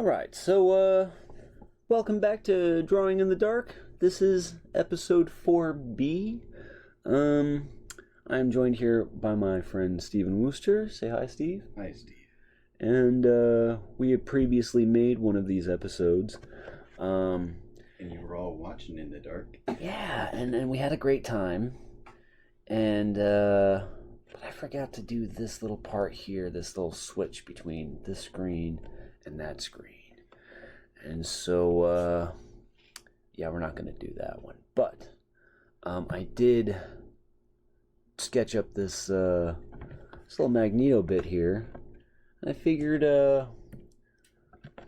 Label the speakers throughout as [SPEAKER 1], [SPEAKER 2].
[SPEAKER 1] Alright, welcome back to Drawing in the Dark. This is episode 4b. I'm joined here by my friend Stephen Wooster. Say hi, Steve.
[SPEAKER 2] Hi, Steve.
[SPEAKER 1] And we had previously made one of these episodes.
[SPEAKER 2] And you were all watching in the dark.
[SPEAKER 1] Yeah, and we had a great time. And, but I forgot to do this little part here, this little switch between this screen and that screen. And so, yeah, we're not going to do that one. But I did sketch up this little Magneto bit here. And I figured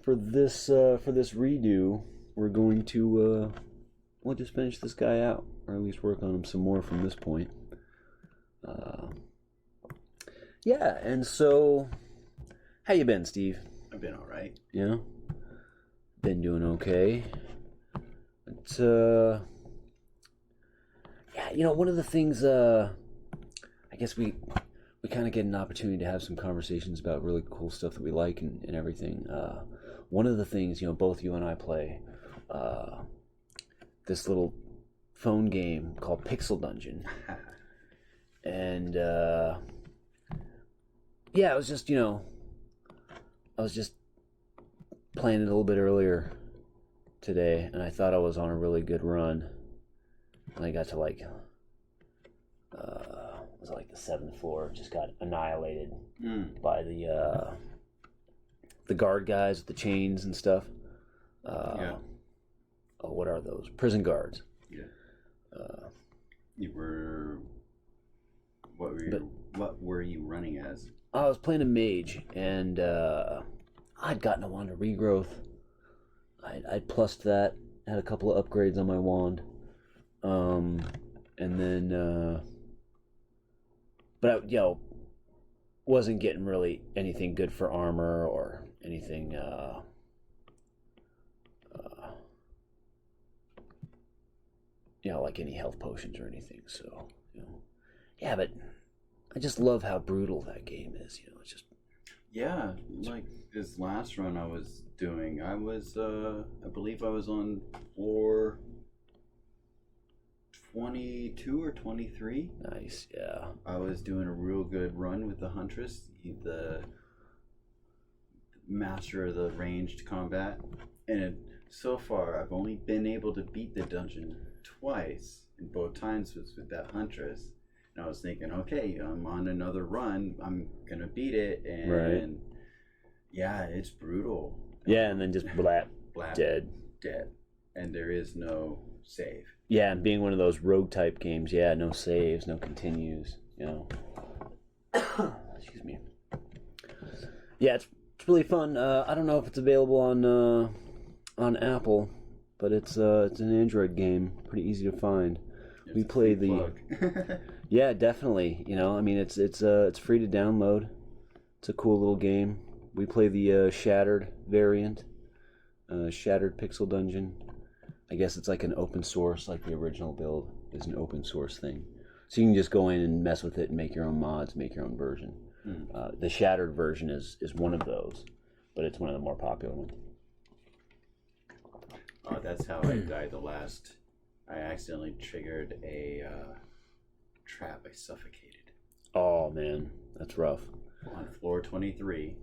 [SPEAKER 1] for this redo, we're going to we'll just finish this guy out, or at least work on him some more from this point. Yeah, and so, how you been, Steve?
[SPEAKER 2] I've been all right.
[SPEAKER 1] Yeah, been doing okay. But yeah, one of the things I guess we kind of get an opportunity to have some conversations about really cool stuff that we like and everything. One of the things, both you and I play this little phone game called Pixel Dungeon. And yeah, I was just playing it a little bit earlier today, and I thought I was on a really good run. And I got to was it like the 7th floor? Just got annihilated by the guard guys with the chains and stuff.
[SPEAKER 2] Yeah.
[SPEAKER 1] Oh, what are those? Prison guards.
[SPEAKER 2] Yeah. What were you running as?
[SPEAKER 1] I was playing a mage, and I'd gotten a wand of regrowth. I'd plussed that, had a couple of upgrades on my wand, and then, but I, wasn't getting really anything good for armor or anything. Like any health potions or anything. So, yeah, but I just love how brutal that game is. It's just.
[SPEAKER 2] Yeah, like this last run I was doing, I believe I was on floor 22 or 23.
[SPEAKER 1] Nice, yeah.
[SPEAKER 2] I was doing a real good run with the Huntress, the master of the ranged combat, and so far I've only been able to beat the dungeon twice, and both times was with that Huntress. And I was thinking, okay, I'm on another run. I'm gonna beat it, and
[SPEAKER 1] right.
[SPEAKER 2] Yeah, it's brutal.
[SPEAKER 1] Yeah, and then just blap, dead,
[SPEAKER 2] and there is no save.
[SPEAKER 1] Yeah, and being one of those rogue type games, yeah, no saves, no continues. Excuse me. Yeah, it's really fun. I don't know if it's available on Apple, but it's an Android game, pretty easy to find.
[SPEAKER 2] There's
[SPEAKER 1] we play the
[SPEAKER 2] plug.
[SPEAKER 1] Yeah, definitely. I mean, it's free to download. It's a cool little game. We play the Shattered variant, Shattered Pixel Dungeon. I guess it's like an open source, like the original build is an open source thing. So you can just go in and mess with it and make your own mods, make your own version. The Shattered version is one of those, but it's one of the more popular ones.
[SPEAKER 2] Oh, that's how I died the last. I accidentally triggered a trap. I suffocated.
[SPEAKER 1] Oh man, that's rough.
[SPEAKER 2] On floor 23,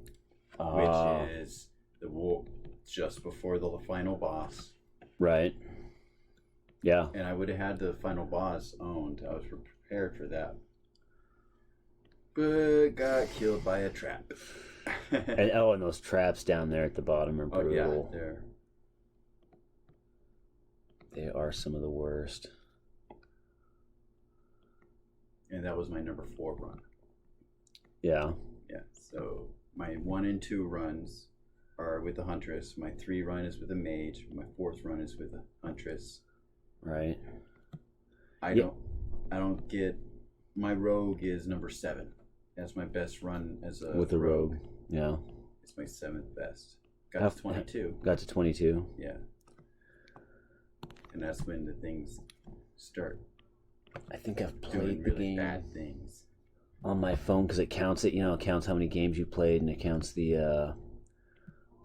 [SPEAKER 2] which is the wall just before the final boss.
[SPEAKER 1] Right. Yeah.
[SPEAKER 2] And I would have had the final boss owned. I was prepared for that. But got killed by a trap.
[SPEAKER 1] and those traps down there at the bottom are brutal.
[SPEAKER 2] Oh, yeah,
[SPEAKER 1] they are some of the worst.
[SPEAKER 2] And that was my number 4 run.
[SPEAKER 1] Yeah.
[SPEAKER 2] Yeah, so my 1 and 2 runs are with the Huntress. My 3 run is with the Mage. My 4th run is with the Huntress.
[SPEAKER 1] Right.
[SPEAKER 2] I don't get... My Rogue is number 7. That's my best run as a
[SPEAKER 1] with the Rogue. Yeah.
[SPEAKER 2] It's my 7th best. Got to 22.
[SPEAKER 1] Got to 22.
[SPEAKER 2] Yeah. And that's when the things start.
[SPEAKER 1] I think I've played
[SPEAKER 2] doing
[SPEAKER 1] the
[SPEAKER 2] really
[SPEAKER 1] game
[SPEAKER 2] bad things
[SPEAKER 1] on my phone because it counts it. It counts how many games you played, and it counts the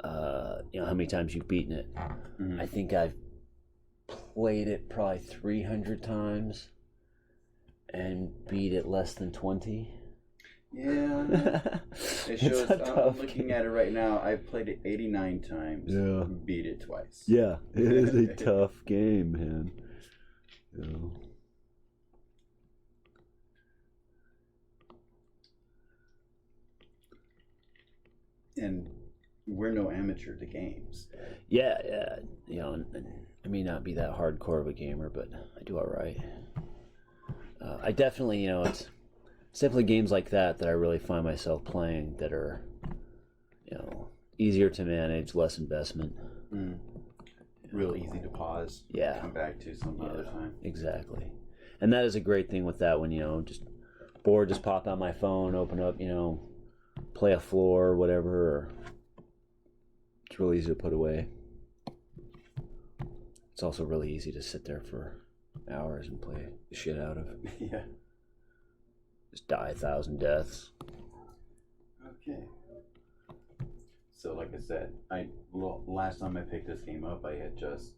[SPEAKER 1] how many times you've beaten it.
[SPEAKER 2] Mhm.
[SPEAKER 1] I think I've played it probably 300 times and beat it less than 20.
[SPEAKER 2] Yeah. It shows. I'm looking at it right now. I've played it 89 times.
[SPEAKER 1] Yeah.
[SPEAKER 2] Beat it twice.
[SPEAKER 1] Yeah, it is a tough game, man.
[SPEAKER 2] And we're no amateur to games.
[SPEAKER 1] Yeah. And I may not be that hardcore of a gamer, but I do all right. I definitely, it's definitely games like that I really find myself playing that are, easier to manage, less investment.
[SPEAKER 2] Real easy to pause.
[SPEAKER 1] Yeah.
[SPEAKER 2] Come back to some other time.
[SPEAKER 1] Exactly. And that is a great thing with that when, just bored, just pop out my phone, open up, play a floor or whatever. Or it's really easy to put away. It's also really easy to sit there for hours and play the shit out of.
[SPEAKER 2] Yeah.
[SPEAKER 1] Just die 1,000 deaths.
[SPEAKER 2] Okay. So, like I said, last time I picked this game up, I had just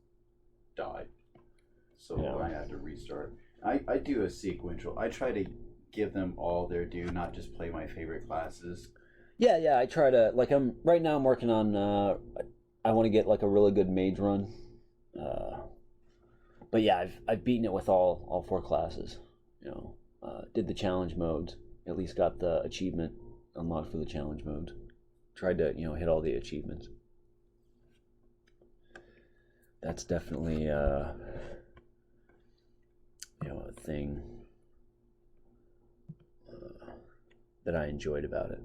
[SPEAKER 2] died. So I had to restart. I do a sequential. I try to give them all their due, not just play my favorite classes.
[SPEAKER 1] Yeah. I try to, I'm working on, I want to get a really good mage run. But yeah, I've beaten it with all 4 classes. Did the challenge modes. At least got the achievement unlocked for the challenge modes. Tried to hit all the achievements. That's definitely a thing that I enjoyed about it.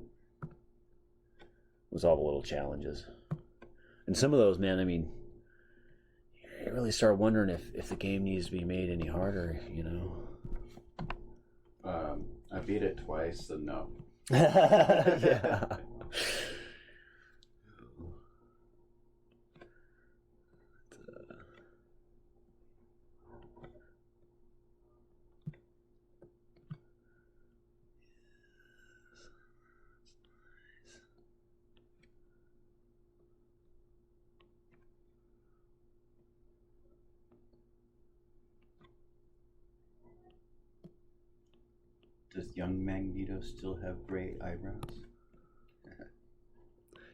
[SPEAKER 1] Was all the little challenges, and some of those, man. I mean, you really start wondering if the game needs to be made any harder.
[SPEAKER 2] I beat it twice, so no.
[SPEAKER 1] Yeah.
[SPEAKER 2] Does young Magneto still have gray eyebrows?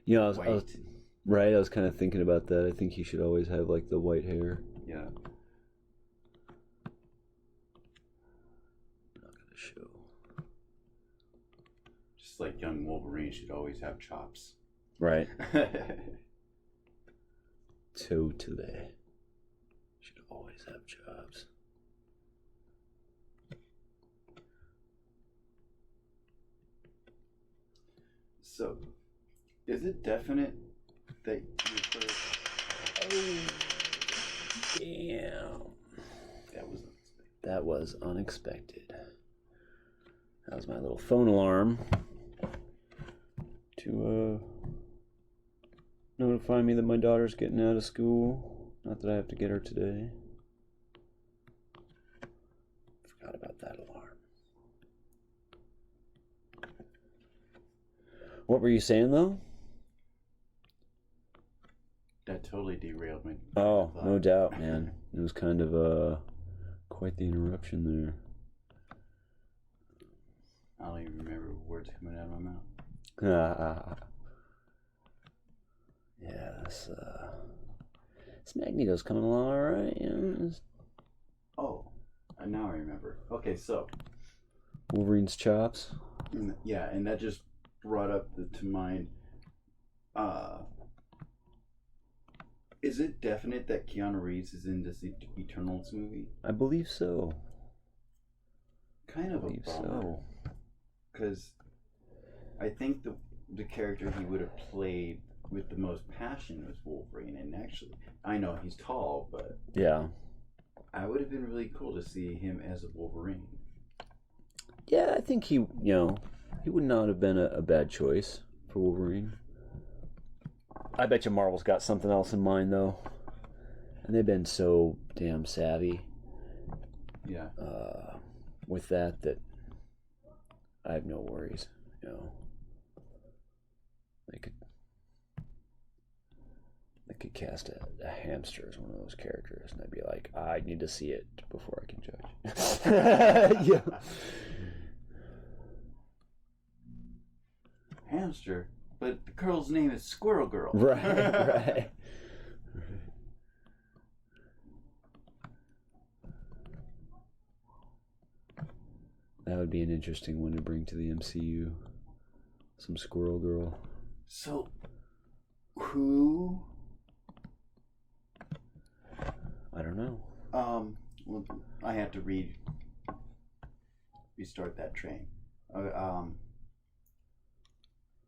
[SPEAKER 1] I was kind of thinking about that. I think he should always have the white hair.
[SPEAKER 2] Yeah.
[SPEAKER 1] Not gonna show.
[SPEAKER 2] Just like young Wolverine should always have chops.
[SPEAKER 1] Right. Totally. Should always have chops.
[SPEAKER 2] So, is it definite that you heard?
[SPEAKER 1] Oh, damn. That was unexpected. That was my little phone alarm to notify me that my daughter's getting out of school. Not that I have to get her today. Forgot about that alarm. What were you saying, though?
[SPEAKER 2] That totally derailed me.
[SPEAKER 1] Oh, no doubt, man. It was kind of quite the interruption there.
[SPEAKER 2] I don't even remember words coming out of my mouth.
[SPEAKER 1] Yeah, this Magneto's coming along all right. Yeah.
[SPEAKER 2] Oh, now I remember. Okay, so
[SPEAKER 1] Wolverine's chops.
[SPEAKER 2] Yeah, and that just brought up to mind. Is it definite that Keanu Reeves is in this Eternals movie?
[SPEAKER 1] I believe so.
[SPEAKER 2] Kind of a bummer. Because I think the character he would have played with the most passion was Wolverine. And actually, I know he's tall, but
[SPEAKER 1] yeah,
[SPEAKER 2] I would have been really cool to see him as a Wolverine.
[SPEAKER 1] Yeah, I think he would not have been a bad choice for Wolverine. I bet you Marvel's got something else in mind, though. And they've been so damn savvy.
[SPEAKER 2] Yeah.
[SPEAKER 1] With that I have no worries. They could could cast a hamster as one of those characters, and I'd be like, I need to see it before I can judge. Yeah.
[SPEAKER 2] Hamster, but the girl's name is Squirrel Girl.
[SPEAKER 1] Right. That would be an interesting one to bring to the MCU. Some Squirrel Girl.
[SPEAKER 2] So, who?
[SPEAKER 1] I don't know.
[SPEAKER 2] Well, I had to restart that train.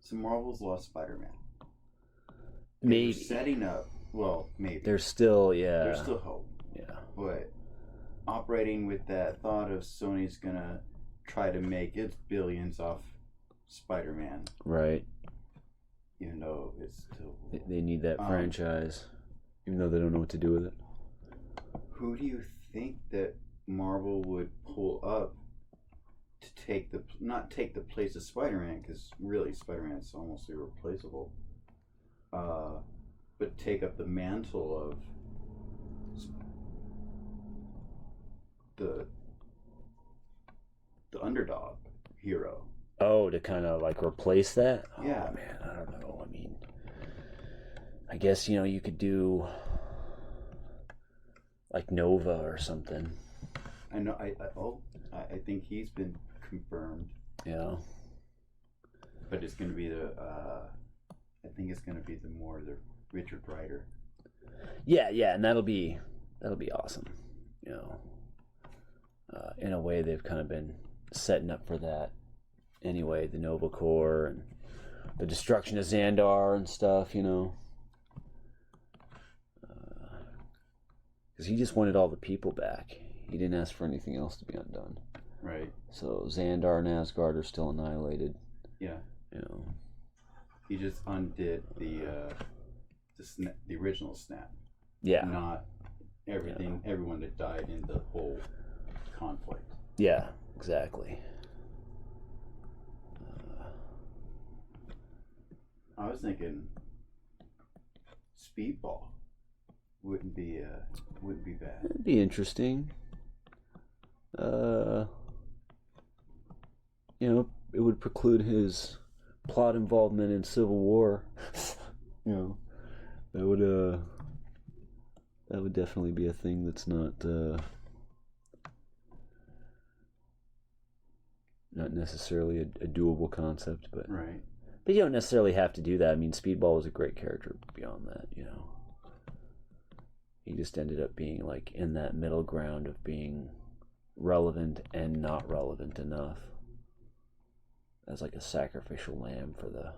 [SPEAKER 2] So Marvel's lost Spider-Man.
[SPEAKER 1] Maybe.
[SPEAKER 2] They're setting up. Well, maybe.
[SPEAKER 1] There's still,
[SPEAKER 2] There's still hope.
[SPEAKER 1] Yeah.
[SPEAKER 2] But operating with that thought of Sony's gonna try to make its billions off Spider-Man.
[SPEAKER 1] Right.
[SPEAKER 2] Even though it's still...
[SPEAKER 1] They need that franchise. Even though they don't know what to do with it.
[SPEAKER 2] Who do you think that Marvel would pull up to take not take the place of Spider-Man, because really Spider-Man is almost irreplaceable, but take up the mantle of the underdog hero?
[SPEAKER 1] Oh, to kind of like replace that?
[SPEAKER 2] Yeah.
[SPEAKER 1] Oh, man, I don't know. I mean, I guess, you could do like Nova or something.
[SPEAKER 2] I know. I think he's been confirmed.
[SPEAKER 1] Yeah.
[SPEAKER 2] But it's going to be I think it's going to be the Richard Rider.
[SPEAKER 1] Yeah, and that'll be awesome. In a way, they've kind of been setting up for that. Anyway, the Nova Corps and the destruction of Xandar and stuff, because he just wanted all the people back. He didn't ask for anything else to be undone.
[SPEAKER 2] Right.
[SPEAKER 1] So Xandar and Asgard are still annihilated.
[SPEAKER 2] Yeah. He just undid the original snap.
[SPEAKER 1] Yeah.
[SPEAKER 2] Not everyone that died in the whole conflict.
[SPEAKER 1] Yeah, exactly.
[SPEAKER 2] I was thinking Speedball wouldn't be bad.
[SPEAKER 1] It'd be interesting. It would preclude his plot involvement in Civil War. That would definitely be a thing that's not necessarily a doable concept, but
[SPEAKER 2] right.
[SPEAKER 1] But you don't necessarily have to do that. I mean, Speedball was a great character beyond that, He just ended up being like in that middle ground of being relevant and not relevant enough. As like a sacrificial lamb for the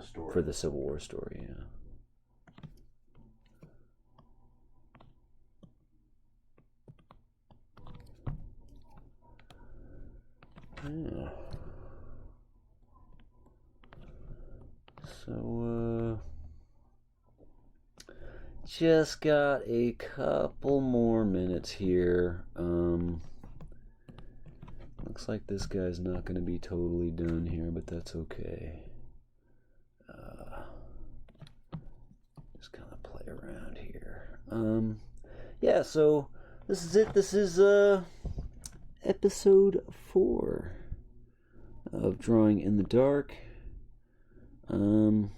[SPEAKER 2] story.
[SPEAKER 1] For the Civil War story, yeah. Yeah. So, just got a couple more minutes here. Looks like this guy's not going to be totally done here, but that's okay. Just kind of play around here. Yeah, so this is it. This is, episode 4 of Drawing in the Dark. I am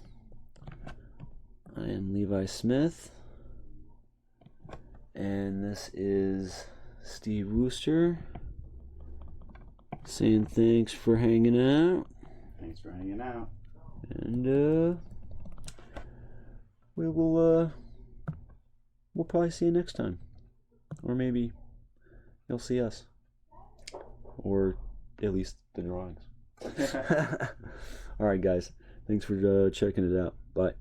[SPEAKER 1] Levi Smith, and this is Steve Wooster saying thanks for hanging out.
[SPEAKER 2] Thanks for hanging out.
[SPEAKER 1] And we'll probably see you next time, or maybe you'll see us. Or at least the drawings. All right, guys. Thanks for checking it out. Bye.